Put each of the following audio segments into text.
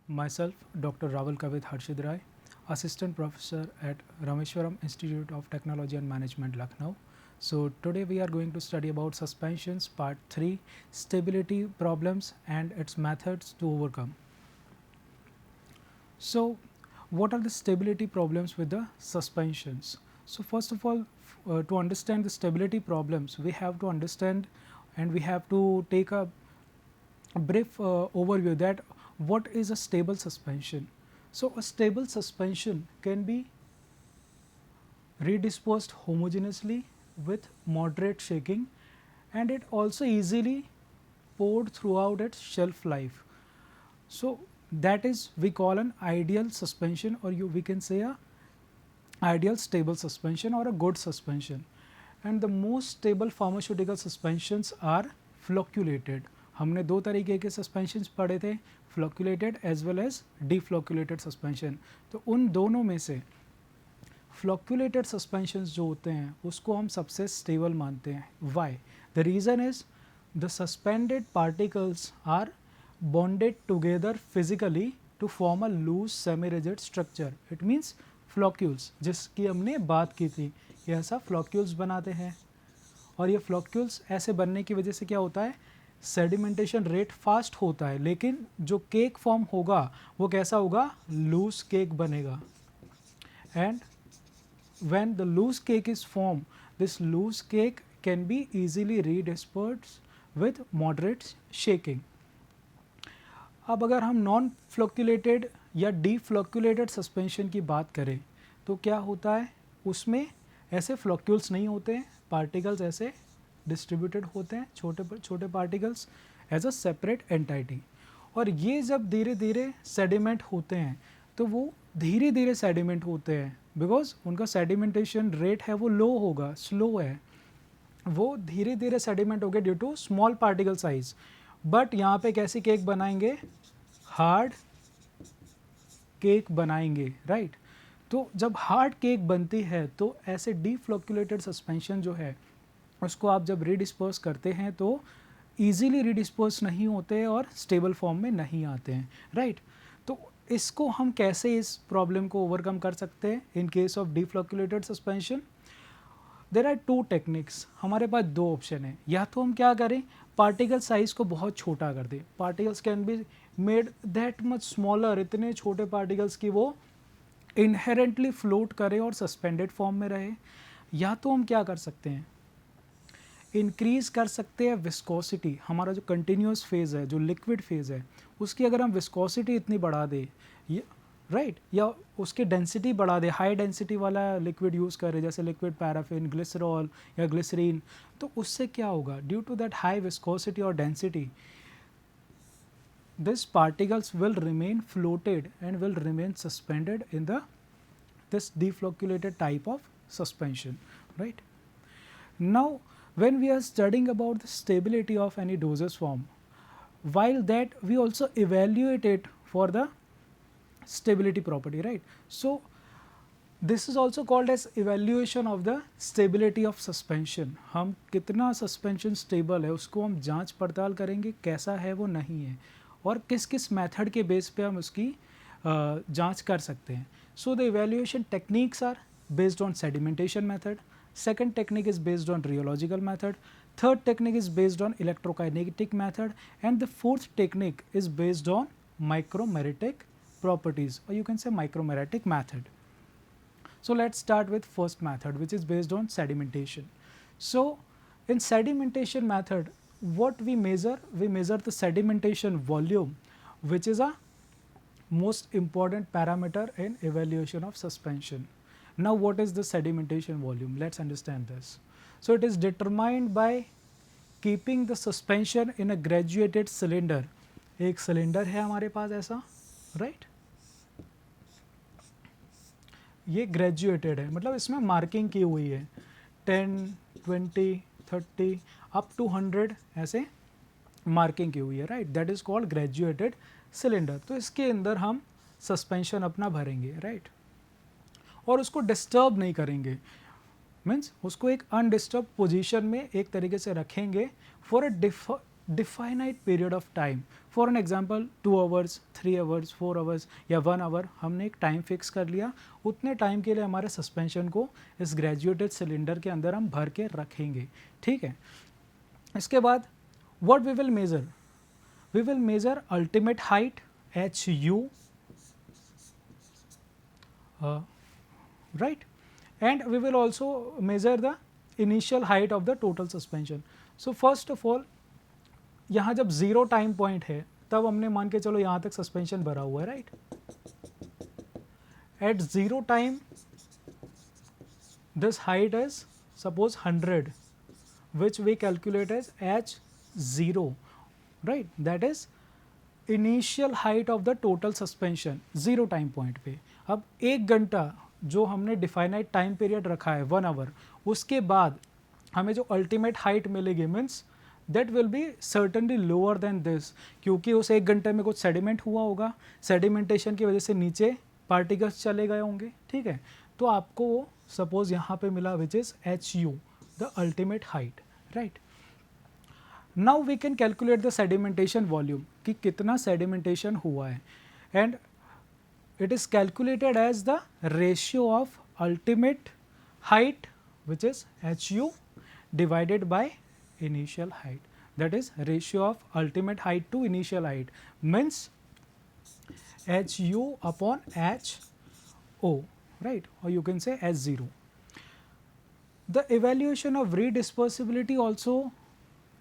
Myself, Dr. Rawal Kavit Harshid Rai, Assistant Professor at Rameshwaram Institute of Technology and Management, Lucknow. So today we are going to study about suspensions, part 3, stability problems and its methods to overcome. So what are the stability problems with the suspensions? So first of all, to understand the stability problems, we have to understand and we have to take a brief overview that what is a stable suspension. So a stable suspension can be redisposed homogeneously with moderate shaking, and it also easily poured throughout its shelf life. So that is we call an ideal suspension, or we can say a ideal stable suspension or a good suspension. And the most stable pharmaceutical suspensions are flocculated. हमने दो तरीके के suspensions पढ़े थे, फ्लोक्यूलेटेड as well as डीफ्लोक्यूलेटेड suspension. तो उन दोनों में से फ्लोक्यूलेटेड सस्पेंशंस जो होते हैं उसको हम सबसे स्टेबल मानते हैं. Why? The reason is the suspended particles are bonded together physically to form a loose semi rigid structure. It means floccules जिसकी हमने बात की थी, ये ऐसा फ्लोक्यूल्स बनाते हैं. और ये फ्लोक्यूल्स ऐसे बनने की वजह से क्या होता है, सेडिमेंटेशन रेट फास्ट होता है, लेकिन जो केक फॉर्म होगा वो कैसा होगा, लूज केक बनेगा. And when the loose cake is formed, this loose cake can be easily redispersed with moderate shaking. अब अगर हम नॉन फ्लोक्यूलेटेड या डीफ्लोक्यूलेटेड सस्पेंशन की बात करें तो क्या होता है, उसमें ऐसे फ्लोक्यूल्स नहीं होते हैं, पार्टिकल्स ऐसे डिस्ट्रीब्यूटेड होते हैं, छोटे छोटे particles as a separate entity. और ये जब धीरे धीरे सेडिमेंट होते हैं तो वो धीरे धीरे सेडिमेंट होते हैं बिकॉज उनका सेडिमेंटेशन रेट है वो लो होगा, स्लो है, वो धीरे धीरे सेडिमेंट हो गए due to small particle size. But यहाँ पे कैसी केक बनाएंगे, हार्ड केक बनाएंगे, राइट. तो जब हार्ड केक बनती है तो ऐसे डीफ्लोक्यूलेटेड सस्पेंशन जो है उसको आप जब रीडिस्पर्स करते हैं तो ईजीली रीडिस्पर्स नहीं होते और स्टेबल फॉर्म में नहीं आते हैं, राइट. तो इसको हम कैसे इस प्रॉब्लम को ओवरकम कर सकते हैं in case of deflocculated suspension? There are two techniques. हमारे पास दो ऑप्शन है. या तो हम क्या करें, पार्टिकल साइज को बहुत छोटा कर दें. Particles can be made that much smaller, इतने छोटे पार्टिकल्स की वो इनहेरेंटली फ्लोट करे और सस्पेंडेड फॉर्म में रहे. या तो हम क्या कर सकते हैं, इंक्रीज़ कर सकते हैं विस्कोसिटी. हमारा जो कंटिन्यूस फेज़ है, जो लिक्विड फेज़ है, उसकी अगर हम विस्कोसिटी इतनी बढ़ा दें, ये राइट, या उसकी डेंसिटी बढ़ा दे, हाई डेंसिटी वाला लिक्विड यूज़ करें जैसे लिक्विड पैराफिन, ग्लिसरॉल या ग्लिसरीन, तो उससे क्या होगा, due to that high viscosity और density this particles will remain floated and will remain suspended in the this deflocculated type of suspension, right. Now when we are studying about the stability of any dosage form, while that we also evaluate it for the stability property, right. So this is also called as evaluation of the stability of suspension. हम कितना suspension stable है उसको हम जांच पड़ताल करेंगे, कैसा है वो नहीं है, और किस किस मेथड के बेस पे हम उसकी जांच कर सकते हैं. So the evaluation techniques are based on sedimentation method. Second technique is based on rheological method. Third technique is based on electrokinetic method, and the fourth technique is based on micromeretic properties, or you can say micromeretic method. So let's start with first method, which is based on sedimentation. So in sedimentation method, what we measure the sedimentation volume, which is a most important parameter in evaluation of suspension. Now what is the sedimentation volume? Let's understand this. So it is determined by keeping the suspension in a graduated cylinder. एक cylinder है हमारे पास ऐसा, right. ये graduated है, मतलब इसमें marking की हुई है 10, 20, 30 अप टू 100 ऐसे मार्किंग की हुई है, right. That is called graduated cylinder. तो इसके अंदर हम सस्पेंशन अपना भरेंगे, राइट, और उसको डिस्टर्ब नहीं करेंगे, मीन्स उसको एक अनडिस्टर्ब पोजीशन में एक तरीके से रखेंगे for a definite period of time, for an example 2 hours, 3 hours, 4 hours या 1 आवर, हमने एक टाइम फिक्स कर लिया, उतने टाइम के लिए हमारे सस्पेंशन को इस ग्रेजुएटेड सिलेंडर के अंदर हम भर के रखेंगे, ठीक है। इसके बाद what we will measure, we will measure ultimate height HU, right, and we will also measure the initial height of the total suspension. So first of all, यहाँ जब ज़ीरो टाइम पॉइंट है तब हमने मान के चलो यहाँ तक सस्पेंशन भरा हुआ है, right. At zero time this height is suppose 100 which we calculate as H0, right, that is initial height of the total suspension zero time point पे। अब 1 घंटा जो हमने डिफाइनाइट टाइम पीरियड रखा है 1 आवर, उसके बाद हमें जो अल्टीमेट हाइट मिलेगी means that will be certainly lower than this, क्योंकि उस 1 घंटे में कुछ सेडिमेंट हुआ होगा, सेडिमेंटेशन की वजह से नीचे पार्टिकल्स चले गए होंगे, ठीक है। तो आपको वो सपोज यहाँ पे मिला which is HU, the ultimate height, right. Now we can calculate the sedimentation volume कि कितना सेडिमेंटेशन हुआ है, and it is calculated as the ratio of ultimate height which is HU divided by initial height, that is ratio of ultimate height to initial height means HU upon HO, right, or you can say H0. The evaluation of redispersibility also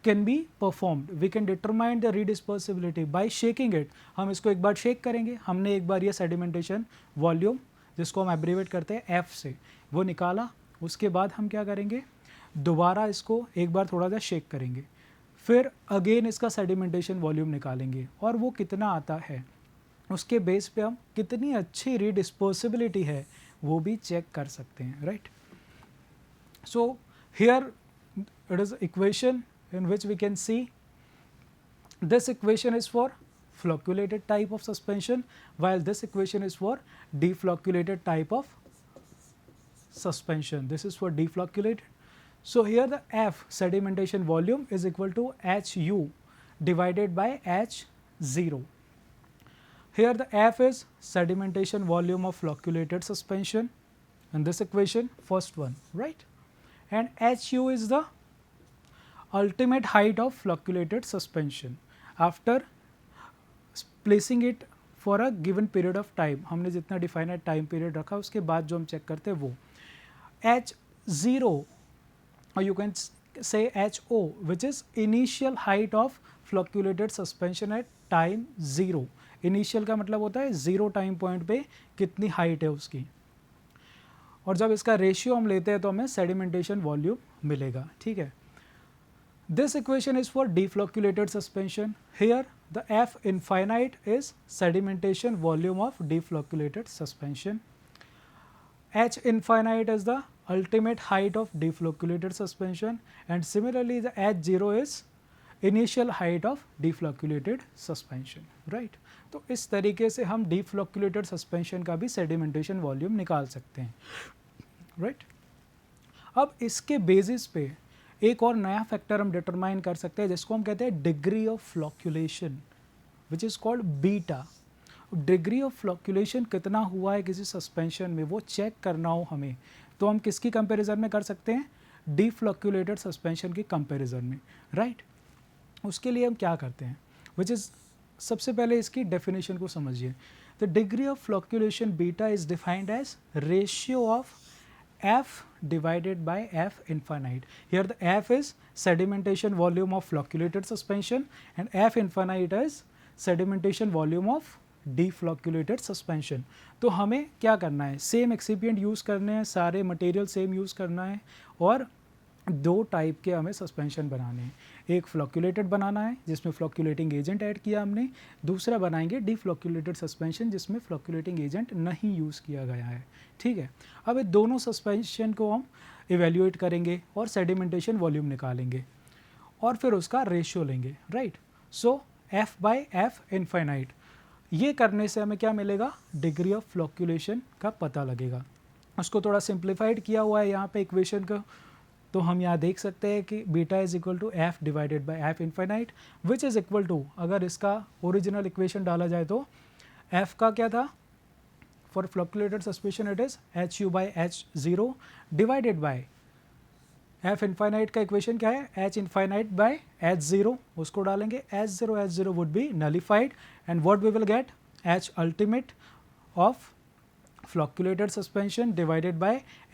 can be performed. We can determine the redispersibility by shaking it. हम इसको एक बार shake करेंगे, हमने एक बार ये sedimentation volume जिसको हम abbreviate करते हैं F से वो निकाला, उसके बाद हम क्या करेंगे, दोबारा इसको एक बार थोड़ा सा शेक करेंगे, फिर अगेन इसका सेडिमेंटेशन वॉल्यूम निकालेंगे और वो कितना आता है उसके बेस पे हम कितनी अच्छी redispersibility है वो भी चेक कर सकते हैं, right. So here it is equation in which we can see this equation is for flocculated type of suspension while this equation is for deflocculated type of suspension. This is for deflocculated. So here the F sedimentation volume is equal to HU divided by H0. Here the F is sedimentation volume of flocculated suspension and this equation first one, right, and HU is the ultimate height of flocculated suspension after placing it for a given period of time, हमने जितना definite time period रखा उसके बाद जो हम check करते हैं वो H0 or you can say HO which is initial height of flocculated suspension at time 0. Initial का मतलब होता है ज़ीरो टाइम पॉइंट पे कितनी हाइट है उसकी, और जब इसका रेशियो हम लेते हैं तो हमें सेडिमेंटेशन वॉल्यूम मिलेगा, ठीक है। This equation is for deflocculated suspension. Here the F infinite is sedimentation volume of deflocculated suspension. H infinite is the ultimate height of deflocculated suspension and similarly the H0 is initial height of deflocculated suspension, right. तो इस तरीके से हम deflocculated suspension का भी sedimentation volume निकाल सकते हैं, right. अब इसके बेसिस पे एक और नया फैक्टर हम डिटरमाइन कर सकते हैं जिसको हम कहते हैं degree of flocculation which is called beta. Degree of flocculation कितना हुआ है किसी सस्पेंशन में वो चेक करना हो हमें, तो हम किसकी कंपैरिजन में कर सकते हैं, डीफ्लॉक्यूलेटेड सस्पेंशन की कंपैरिजन में, राइट। उसके लिए हम क्या करते हैं, विच इज़ सबसे पहले इसकी डेफिनेशन को समझिए। The degree of flocculation beta is defined as ratio of F divided by F infinite. Here the F is sedimentation volume of flocculated suspension and F infinite is sedimentation volume of deflocculated suspension. तो हमें क्या करना है, same excipient use करने हैं, सारे material same use करना है और दो टाइप के हमें सस्पेंशन बनाने हैं। एक फ्लॉक्यूलेटेड बनाना है जिसमें फ्लॉक्यूलेटिंग एजेंट ऐड किया हमने, दूसरा बनाएंगे डिफ्लॉक्यूलेटेड सस्पेंशन जिसमें फ्लॉक्यूलेटिंग एजेंट नहीं यूज़ किया गया है, ठीक है। अब ये दोनों सस्पेंशन को हम इवेल्यूएट करेंगे और सेडिमेंटेशन वॉल्यूम निकालेंगे और फिर उसका रेशियो लेंगे, right. So F by F infinite, ये करने से हमें क्या मिलेगा, डिग्री ऑफ फ्लॉक्यूलेशन का पता लगेगा। उसको थोड़ा सिंप्लीफाइड किया हुआ है यहाँ पे इक्वेशन का, तो हम यहाँ देख सकते हैं कि beta is equal to F divided by F infinite which is equal to, अगर इसका ओरिजिनल इक्वेशन डाला जाए तो एफ का क्या था, for fluctuated suspension it is H U by H zero divided by F infinite का इक्वेशन क्या है, H infinite by H zero, उसको डालेंगे H zero would be nullified and what we will get, H ultimate of flocculated suspension divided by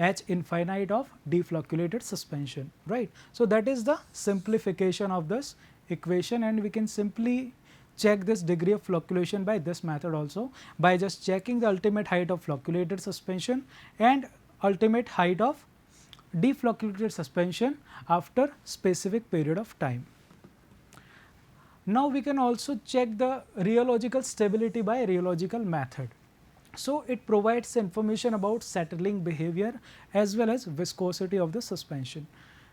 h infinite of deflocculated suspension, right. So that is the simplification of this equation, and we can simply check this degree of flocculation by this method also, by just checking the ultimate height of flocculated suspension and ultimate height of deflocculated suspension after specific period of time. Now we can also check the rheological stability by rheological method. So it provides information about settling behavior as well as viscosity of the suspension.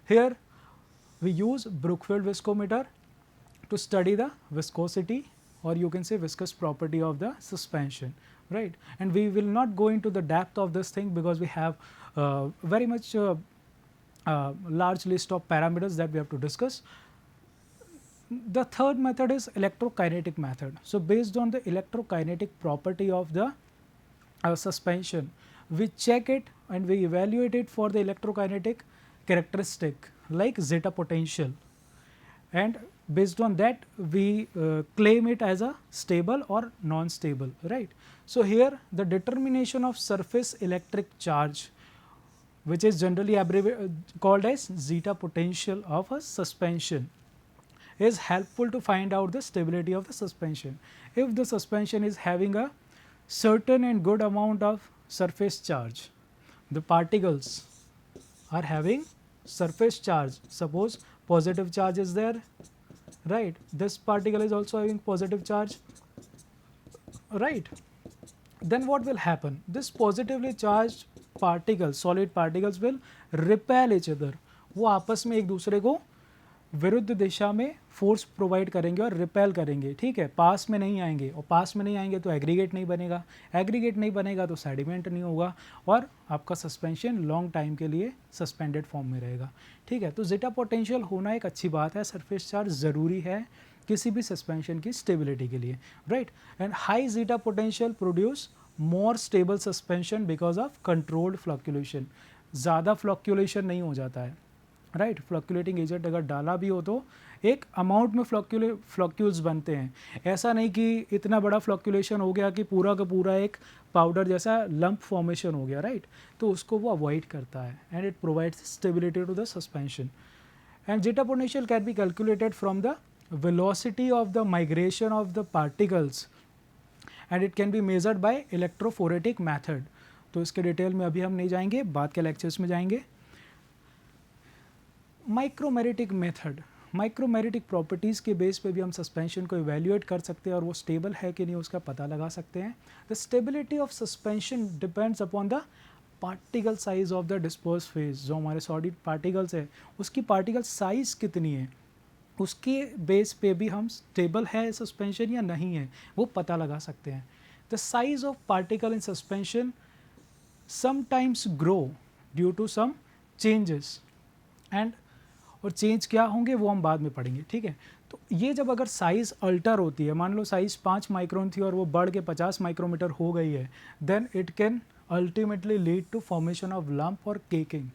Here we use Brookfield viscometer to study the viscosity, or you can say viscous property of the suspension, right. And we will not go into the depth of this thing because we have very much large list of parameters that we have to discuss. The third method is electrokinetic method. So based on the electrokinetic property of the suspension, we check it and we evaluate it for the electrokinetic characteristic like zeta potential, and based on that we claim it as a stable or non-stable, right. So here the determination of surface electric charge, which is generally called as zeta potential of a suspension, is helpful to find out the stability of the suspension. If the suspension is having a certain and good amount of surface charge, the particles are having surface charge, suppose positive charge is there, right, this particle is also having positive charge, right. Then what will happen, this positively charged particles, solid particles will repel each other, वो आपस में एक दूसरे को विरुद्ध दिशा में force provide करेंगे और रिपेल करेंगे, ठीक है, पास में नहीं आएंगे, और पास में नहीं आएंगे तो एग्रीगेट नहीं बनेगा, एग्रीगेट नहीं बनेगा तो सेडिमेंट नहीं होगा, और आपका सस्पेंशन लॉन्ग टाइम के लिए सस्पेंडेड फॉर्म में रहेगा, ठीक है। तो जीटा पोटेंशियल होना एक अच्छी बात है, सरफेस चार्ज ज़रूरी है किसी भी सस्पेंशन की स्टेबिलिटी के लिए, right. And high zeta potential produce more stable suspension because of controlled flocculation, ज़्यादा फ्लक्चुलेशन नहीं हो जाता है, राइट। फ्लक्चुलेटिंग एजेंट अगर डाला भी हो तो एक अमाउंट में फ्लक्यूल्स बनते हैं, ऐसा नहीं कि इतना बड़ा फ्लक्चुलेशन हो गया कि पूरा का पूरा एक पाउडर जैसा लंप फॉर्मेशन हो गया, राइट। तो उसको वो अवॉइड करता है and it provides stability to the suspension. And zeta potential can be calculated from the velocity of the migration of the particles and it can be measured by electrophoretic method. तो इसके detail में अभी हम नहीं जाएंगे, बाद के lectures में जाएंगे। माइक्रोमेरिटिक मेथड, माइक्रोमेरिटिक प्रॉपर्टीज़ के बेस पे भी हम सस्पेंशन को इवेल्युएट कर सकते हैं और वो स्टेबल है कि नहीं उसका पता लगा सकते हैं। The stability of suspension depends upon the particle size of the disperse phase. जो हमारे सॉलिड पार्टिकल्स है उसकी पार्टिकल साइज कितनी है, उसके बेस पे भी हम स्टेबल है सस्पेंशन या नहीं है वो पता लगा सकते हैं। The size of particle in suspension sometimes grow due to some changes, and और चेंज क्या होंगे वो हम बाद में पढ़ेंगे, ठीक है। तो ये जब अगर साइज़ अल्टर होती है, मान लो साइज़ 5 माइक्रोन थी और वो बढ़ के 50 माइक्रोमीटर हो गई है, then it can ultimately lead to formation of lump और caking,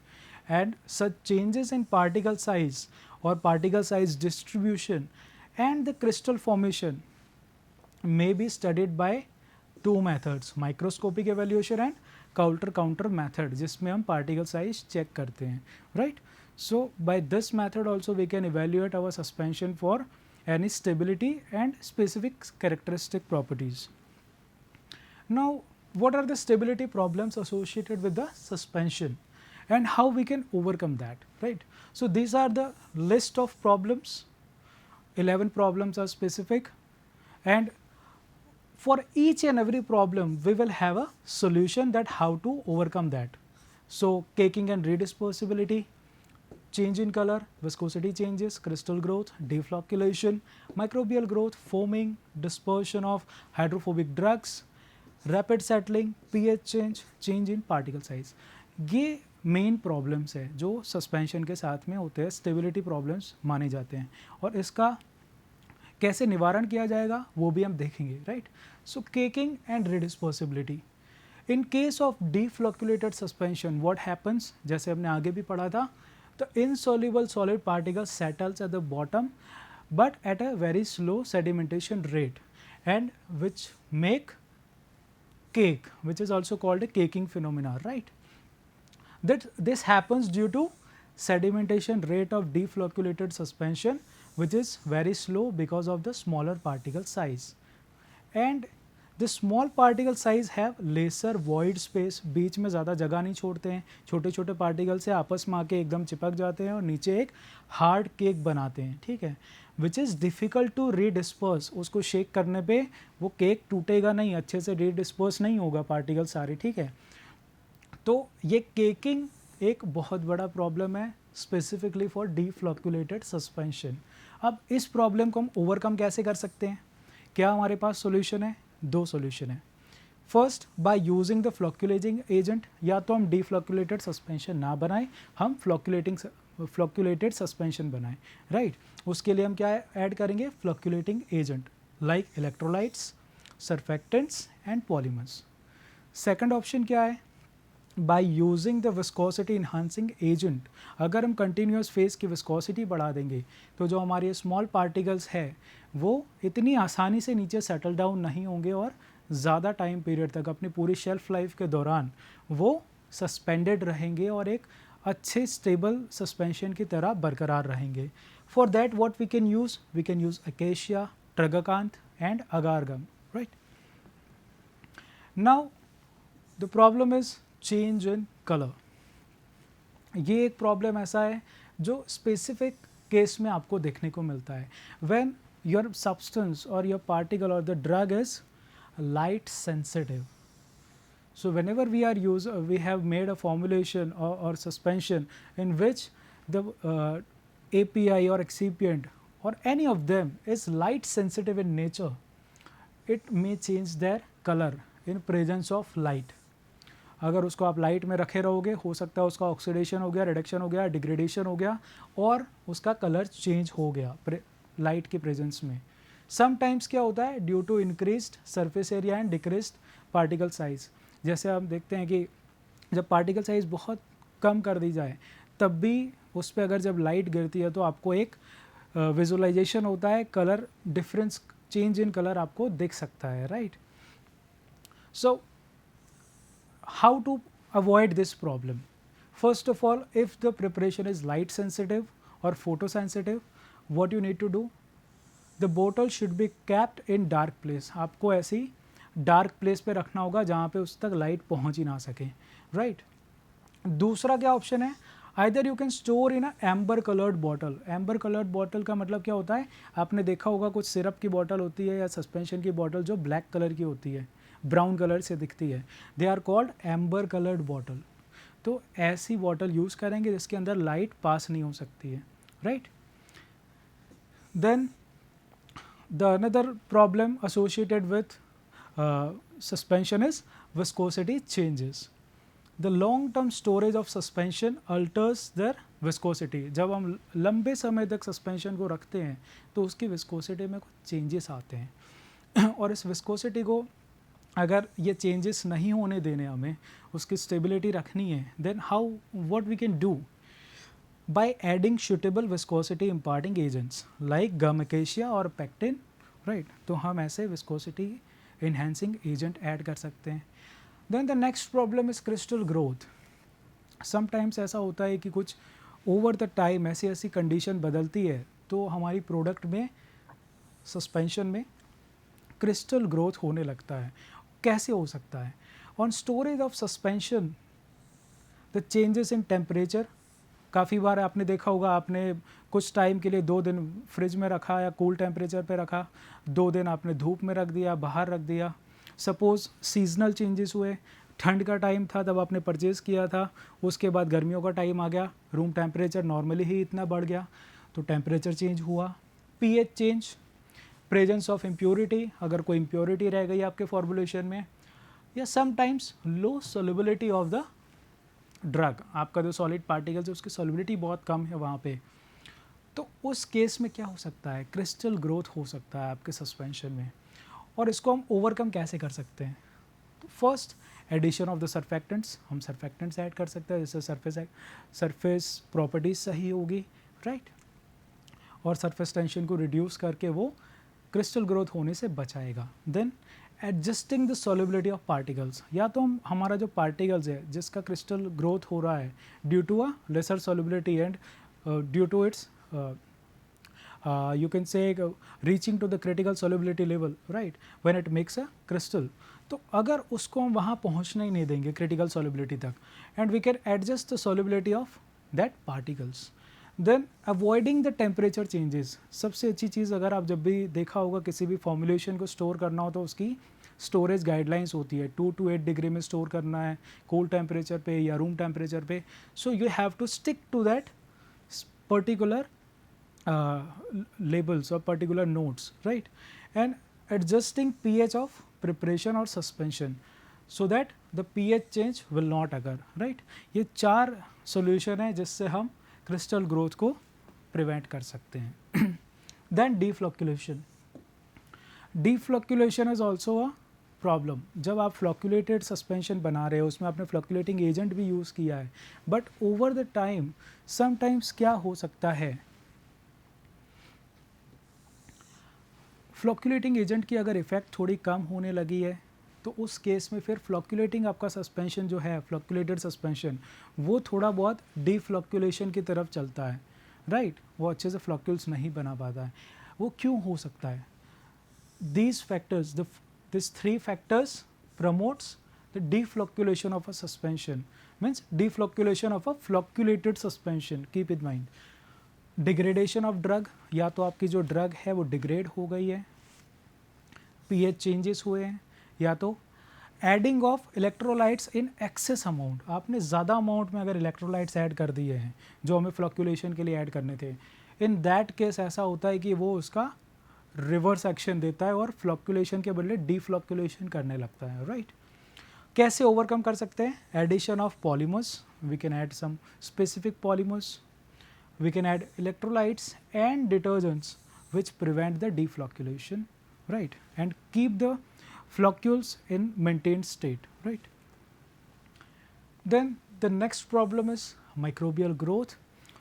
and such changes in particle size और particle size distribution and the crystal formation may be studied by two methods, microscopic evaluation and counter method, जिसमें हम particle size check करते हैं, right. So by this method also we can evaluate our suspension for any stability and specific characteristic properties. Now what are the stability problems associated with the suspension and how we can overcome that, right. So these are the list of problems, 11 problems are specific, and for each and every problem we will have a solution that how to overcome that. So caking and redispersibility, change in color, viscosity changes, crystal growth, deflocculation, microbial growth, foaming, dispersion of hydrophobic drugs, rapid settling, pH change, change in particle size. ये main problems है जो suspension के साथ में होते हैं, stability problems माने जाते हैं, और इसका कैसे निवारण किया जाएगा वो भी हम देखेंगे, right. So caking and redispersibility in case of deflocculated suspension what happens, जैसे हमने आगे भी पढ़ा था, the insoluble solid particle settles at the bottom but at a very slow sedimentation rate and which make cake, which is also called a caking phenomena, right. That this happens due to sedimentation rate of deflocculated suspension which is very slow because of the smaller particle size, and the small particle size have lesser void space, बीच में ज़्यादा जगह नहीं छोड़ते हैं, छोटे छोटे particle से आपस में आके एकदम चिपक जाते हैं और नीचे एक हार्ड केक बनाते हैं, ठीक है, विच इज़ डिफ़िकल्ट टू रीडिस्पर्स, उसको शेक करने पे वो केक टूटेगा नहीं, अच्छे से रीडिस्पर्स नहीं होगा पार्टिकल सारे, ठीक है। तो ये केकिंग एक बहुत बड़ा प्रॉब्लम है स्पेसिफिकली फॉर डीफ्लोक्यूलेटेड सस्पेंशन। अब इस प्रॉब्लम को हम ओवरकम कैसे कर सकते हैं, क्या हमारे पास सोल्यूशन है, दो सोल्यूशन है। First, by using the flocculating agent, या तो हम डीफ्लोक्यूलेटेड सस्पेंशन ना बनाएं, हम फ्लोक्यूलेटेड सस्पेंशन बनाएं, राइट। उसके लिए हम क्या ऐड करेंगे, flocculating agent like electrolytes, surfactants and polymers. Second option क्या है, by using the viscosity enhancing agent, अगर हम कंटिन्यूस फेज की विस्कोसिटी बढ़ा देंगे तो जो हमारे स्मॉल पार्टिकल्स है वो इतनी आसानी से नीचे सेटल डाउन नहीं होंगे और ज़्यादा टाइम पीरियड तक अपनी पूरी शेल्फ लाइफ के दौरान वो सस्पेंडेड रहेंगे और एक अच्छे स्टेबल सस्पेंशन की तरह बरकरार रहेंगे। For that what we can use acacia, tragacanth and agar gum, right. Now the problem is change in colour. ये एक प्रॉब्लम ऐसा है जो स्पेसिफिक केस में आपको देखने को मिलता है, व्हेन योर सब्सटेंस और योर पार्टिकल और the drug is light sensitive. So whenever we have made a formulation or suspension in which the API or excipient or any of them is light sensitive in nature, it may change their color in presence of light. अगर उसको आप light में रखे रहोगे हो सकता है उसका ऑक्सीडेशन हो गया, रिडक्शन हो गया, डिग्रेडेशन हो गया और उसका कलर चेंज हो गया लाइट के प्रेजेंस में। समटाइम्स क्या होता है, due to increased surface area and decreased particle size, जैसे हम देखते हैं कि जब पार्टिकल साइज बहुत कम कर दी जाए तब भी उस पर अगर जब लाइट गिरती है तो आपको एक विजुअलाइजेशन होता है, colour difference, change in colour आपको दिख सकता है, right. So how to avoid this problem, first of all if the preparation is light sensitive और photo sensitive, what you need to do, the bottle should be capped in dark place, आपको ऐसी dark place पे रखना होगा जहाँ पे उस तक लाइट पहुँच ही ना सके, राइट। दूसरा क्या ऑप्शन है, either you can store in a amber coloured bottle. Amber coloured bottle का मतलब क्या होता है, आपने देखा होगा कुछ सिरप की बॉटल होती है या सस्पेंशन की बॉटल जो ब्लैक कलर की होती है, ब्राउन कलर से दिखती है, they are called amber coloured bottle. तो ऐसी बॉटल यूज़ करेंगे जिसके अंदर लाइट पास नहीं हो सकती है, right. Then the another problem associated with suspension is viscosity changes. The long term storage of suspension alters their viscosity. जब हम लंबे समय तक सस्पेंशन को रखते हैं तो उसकी विस्कोसिटी में कुछ चेंजेस आते हैं और इस विस्कोसिटी को अगर ये चेंजेस नहीं होने देने, हमें उसकी स्टेबिलिटी रखनी है, then how what we can do, by adding suitable viscosity imparting agents like gum acacia और pectin, right। तो हम ऐसे viscosity enhancing agent ऐड कर सकते हैं। then the next problem is crystal growth. sometimes ऐसा होता है कि कुछ over the time ऐसी ऐसी condition बदलती है तो हमारी product में suspension में crystal growth होने लगता है। कैसे हो सकता है, on storage of suspension the changes in temperature, काफ़ी बार आपने देखा होगा, आपने कुछ टाइम के लिए 2 दिन फ्रिज में रखा या कूल टेम्परेचर पे रखा, 2 दिन आपने धूप में रख दिया, बाहर रख दिया। सपोज़ सीजनल चेंजेस हुए, ठंड का टाइम था तब आपने परचेज़ किया था, उसके बाद गर्मियों का टाइम आ गया, रूम टेम्परेचर नॉर्मली ही इतना बढ़ गया तो टेम्परेचर चेंज हुआ। PH change, presence of impurity, अगर कोई इम्प्योरिटी रह गई आपके फॉर्मुलेशन में, या sometimes low solubility of the drug, आपका जो सॉलिड पार्टिकल्स है उसकी सॉल्युबिलिटी बहुत कम है वहाँ पे, तो उस केस में क्या हो सकता है, क्रिस्टल ग्रोथ हो सकता है आपके सस्पेंशन में। और इसको हम ओवरकम कैसे कर सकते हैं? तो first, addition of the surfactants, हम सर्फेक्टेंट्स ऐड कर सकते हैं जिससे सरफेस प्रॉपर्टीज सही होगी, राइट, और सरफेस टेंशन को रिड्यूस करके वो क्रिस्टल ग्रोथ होने से बचाएगा। Then adjusting the solubility of particles, या तो हम हमारा जो पार्टिकल्स है जिसका क्रिस्टल ग्रोथ हो रहा है due to a lesser solubility and due to its you can say reaching to the critical solubility level, right, when it makes a crystal, तो अगर उसको हम वहाँ पहुँचना ही नहीं देंगे क्रिटिकल सॉल्युबिलिटी तक, and we can adjust the solubility of that particles. Then avoiding the temperature changes, सबसे अच्छी चीज़, अगर आप जब भी देखा होगा किसी भी फॉर्मुलेशन को स्टोर करना हो तो उसकी स्टोरेज गाइडलाइंस होती है, 2 to 8 डिग्री में स्टोर करना है, कोल्ड टेम्परेचर पे या रूम टेम्परेचर पे, so you have to stick to that particular labels or particular notes, right, and adjusting pH of preparation or suspension so that the pH change will not occur, right। ये 4 solution है जिससे हम crystal growth को prevent कर सकते हैं। Then deflocculation, deflocculation is also a problem. जब आप फ्लॉक्यूलेटेड सस्पेंशन बना रहे हो उसमें आपने फ्लॉक्यूलेटिंग एजेंट भी यूज़ किया है, but over the time sometimes क्या हो सकता है, फ्लॉक्यूलेटिंग एजेंट की अगर इफ़ेक्ट थोड़ी कम होने लगी है तो उस केस में फिर फ्लॉक्यूलेटिंग आपका सस्पेंशन जो है, फ्लॉक्यूलेटेड सस्पेंशन, वो थोड़ा बहुत डीफ्लॉक्यूलेशन की तरफ चलता है, राइट, वो अच्छे से फ्लॉक्यूल्स नहीं बना पाता है। वो क्यों हो सकता है? these factors, these 3 factors promotes the deflocculation of a suspension, means deflocculation of a flocculated suspension, keep in mind। Degradation of drug, या तो आपकी जो ड्रग है वो डिग्रेड हो गई है, पीएच चेंजेस हुए हैं, या तो adding of electrolytes in excess amount, आपने ज़्यादा अमाउंट में अगर इलेक्ट्रोलाइट्स ऐड कर दिए हैं जो हमें फ्लॉक्यूलेशन के लिए ऐड करने थे, इन दैट केस ऐसा होता है कि वो उसका रिवर्स एक्शन देता है और फ्लॉक्यूलेशन के बदले डीफ्लॉक्यूलेशन करने लगता है, राइट। कैसे ओवरकम कर सकते हैं? Addition of polymers, we can add some specific polymers, we can add electrolytes and detergents which prevent the deflocculation, right, and keep the floccules in maintained state, right। Then the next problem is microbial growth.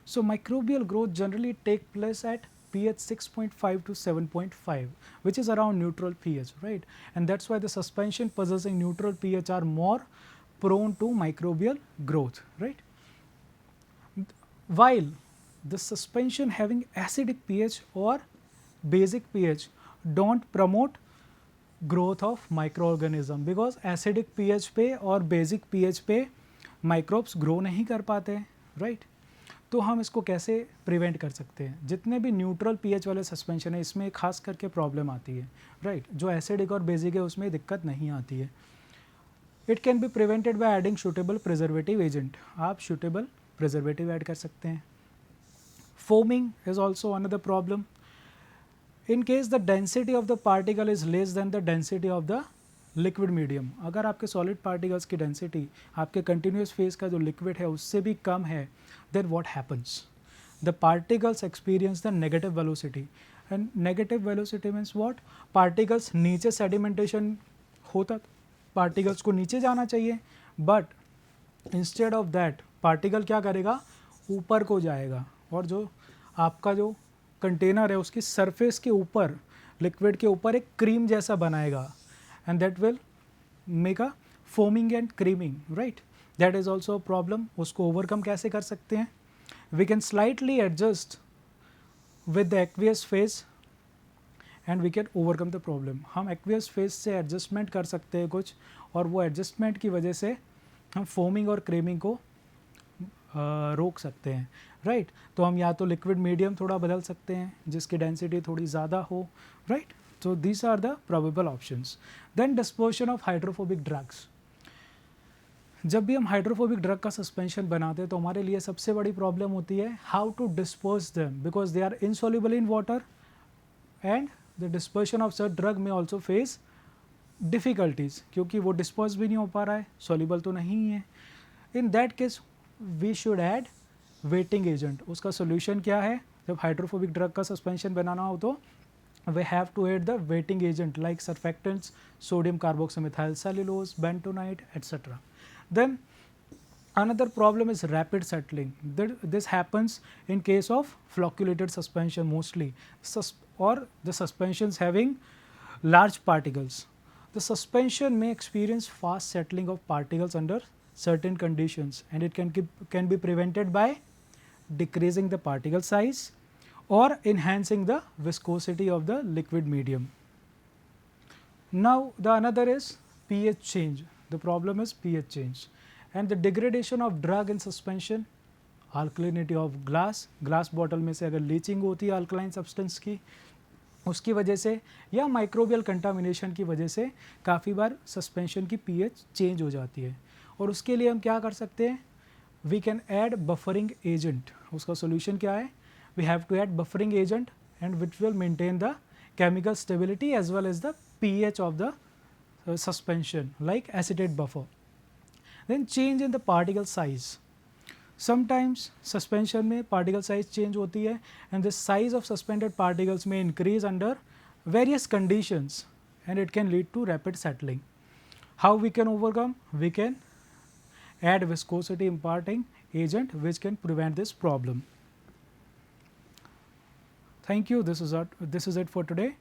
So microbial growth generally take place at pH 6.5 to 7.5, which is around neutral pH, right, and that's why the suspension possessing neutral pH are more prone to microbial growth, right, while the suspension having acidic pH or basic pH don't promote growth of microorganism, because acidic pH पे और basic pH पे microbes grow नहीं कर पाते हैं, right। तो हम इसको कैसे प्रिवेंट कर सकते हैं? जितने भी न्यूट्रल pH वाले सस्पेंशन है इसमें खास करके प्रॉब्लम आती है, राइट, जो एसिडिक और बेसिक है उसमें दिक्कत नहीं आती है। It can be prevented by adding suitable preservative agent, आप सूटेबल प्रिजर्वेटिव ऐड कर सकते हैं। Foaming is also another problem. In case the density of the particle is less than the density of the liquid medium, अगर आपके solid particles की density आपके continuous phase का जो liquid है उससे भी कम है, then what happens? The particles experience the negative velocity, and negative velocity means what? Particles नीचे sedimentation होता, particles को नीचे जाना चाहिए, but instead of that particle क्या करेगा? ऊपर को जाएगा, और जो आपका जो कंटेनर है उसकी सरफेस के ऊपर, लिक्विड के ऊपर एक क्रीम जैसा बनाएगा, and that will make a foaming and creaming, right, that is also a problem. उसको ओवरकम कैसे कर सकते हैं? We can slightly adjust with the aqueous phase and we can overcome the problem. हम एक्वियस फेज से adjustment कर सकते हैं कुछ, और वो एडजस्टमेंट की वजह से हम फोमिंग और क्रीमिंग को रोक सकते हैं, राइट। तो हम या तो लिक्विड मीडियम थोड़ा बदल सकते हैं जिसकी डेंसिटी थोड़ी ज़्यादा हो, राइट। तो these are the probable options. Then dispersion of hydrophobic drugs, जब भी हम हाइड्रोफोबिक ड्रग का सस्पेंशन बनाते हैं तो हमारे लिए सबसे बड़ी प्रॉब्लम होती है how to disperse them, because they are insoluble in water and the dispersion of such drug में ऑल्सो फेस डिफ़िकल्टीज, क्योंकि वो डिस्पर्स भी नहीं हो पा रहा है, सॉल्युबल तो नहीं है। In that case we should add wetting agent. उसका सोल्यूशन क्या है? जब हाइड्रोफोबिक ड्रग का सस्पेंशन बनाना हो तो we have to add the wetting agent like surfactants, sodium carboxymethyl cellulose, bentonite, etc. Then another problem is rapid settling. This happens in case of flocculated suspension mostly, or the suspensions having large particles. The suspension may experience fast settling of particles under certain conditions, and it can be prevented by decreasing the particle size or enhancing the viscosity of the liquid medium. Now, the another is pH change. The problem is pH change and the degradation of drug in suspension, alkalinity of glass bottle में से अगर leaching होती है alkaline substance की, उसकी वजह से या माइक्रोबियल कंटामिनेशन की वजह से काफ़ी बार सस्पेंशन की पीएच चेंज हो जाती है. और उसके लिए हम क्या कर सकते हैं? We can add buffering agent. उसका सोल्यूशन क्या है? We have to add buffering agent and which will maintain the chemical stability as well as the pH of the suspension like acetate buffer. Then change in the particle size. Sometimes suspension में particle size change होती है and the size of suspended particles may increase under various conditions and it can lead to rapid settling. How we can overcome? We can add viscosity imparting agent which can prevent this problem. Thank you. This is it for today.